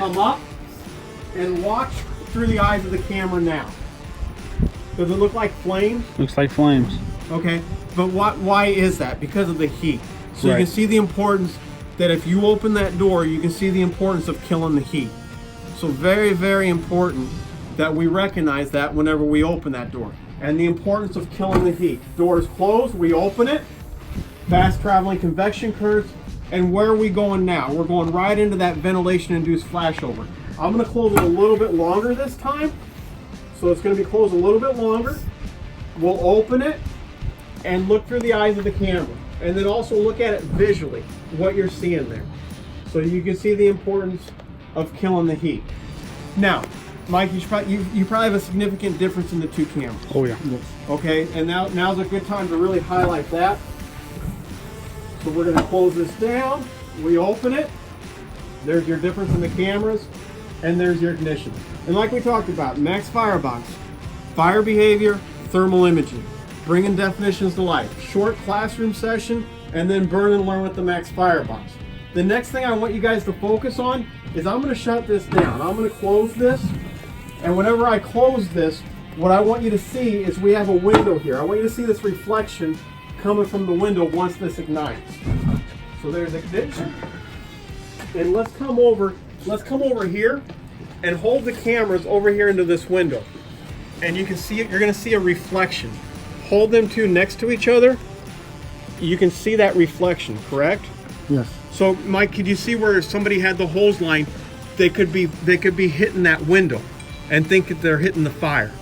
come up and watch through the eyes of the camera now. Does it look like flames? Looks like flames. Okay, but why is that? Because of the heat. So Right. you can see the importance that if you open that door, you can see the importance of killing the heat. So very, very important that we recognize that whenever we open that door. And the importance of killing the heat. Door is closed, we open it, fast traveling convection currents, and where are we going now? We're going right into that ventilation induced flashover. I'm gonna close it a little bit longer this time. So it's gonna be closed a little bit longer. We'll open it and look through the eyes of the camera. And then also look at it visually, what you're seeing there. So you can see the importance of killing the heat. Now, Mike, you probably have a significant difference in the two cameras. Oh yeah. Okay, and now's a good time to really highlight that. So we're gonna close this down, we open it, there's your difference in the cameras, and there's your ignition. And like we talked about, Max Firebox, fire behavior, thermal imaging, bringing definitions to life, short classroom session, and then burn and learn with the Max Firebox. The next thing I want you guys to focus on is I'm gonna shut this down. I'm gonna close this, and whenever I close this, what I want you to see is we have a window here. I want you to see this reflection coming from the window once this ignites. So there's ignition. And let's come over here and hold the cameras over here into this window. And you can see it, you're gonna see a reflection. Hold them two next to each other. You can see that reflection, correct? Yes. So Mike, could you see where somebody had the hose line? They could be hitting that window and think that they're hitting the fire.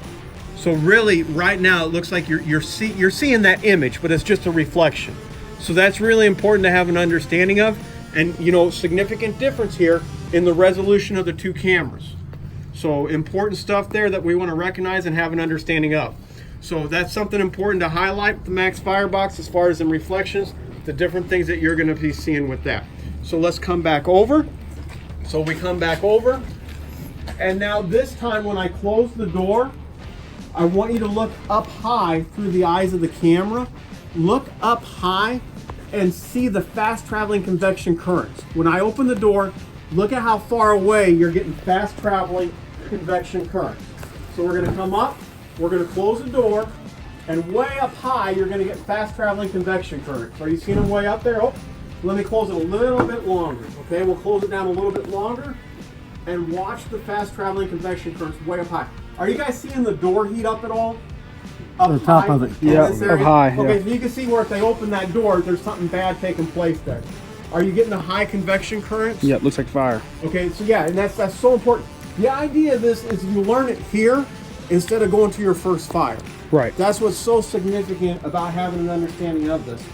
So really, right now, it looks like you're seeing that image, but it's just a reflection. So that's really important to have an understanding of, and significant difference here in the resolution of the two cameras. So important stuff there that we want to recognize and have an understanding of. So that's something important to highlight with the Max Firebox as far as in reflections, the different things that you're going to be seeing with that. So let's come back over. So we come back over, and now this time when I close the door, I want you to look up high through the eyes of the camera. Look up high and see the fast traveling convection currents. When I open the door, look at how far away you're getting fast traveling convection currents. So we're going to come up, we're going to close the door, and way up high you're going to get fast traveling convection currents. Are you seeing them way up there? Oh, let me close it a little bit longer. Okay, we'll close it down a little bit longer and watch the fast traveling convection currents way up high. Are you guys seeing the door heat up at all? Up the top high? of it. Yeah, up high. Okay, Yeah. so you can see where if they open that door, there's something bad taking place there. Are you getting the high convection currents? Yeah, it looks like fire. Okay, so yeah, and that's so important. The idea of this is you learn it here instead of going to your first fire. Right. That's what's so significant about having an understanding of this,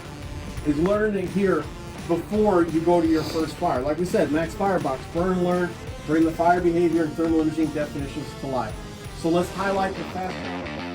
is learning it here before you go to your first fire. Like we said, Max Firebox, burn, learn, bring the fire behavior and thermal imaging definitions to life. So let's highlight the fast.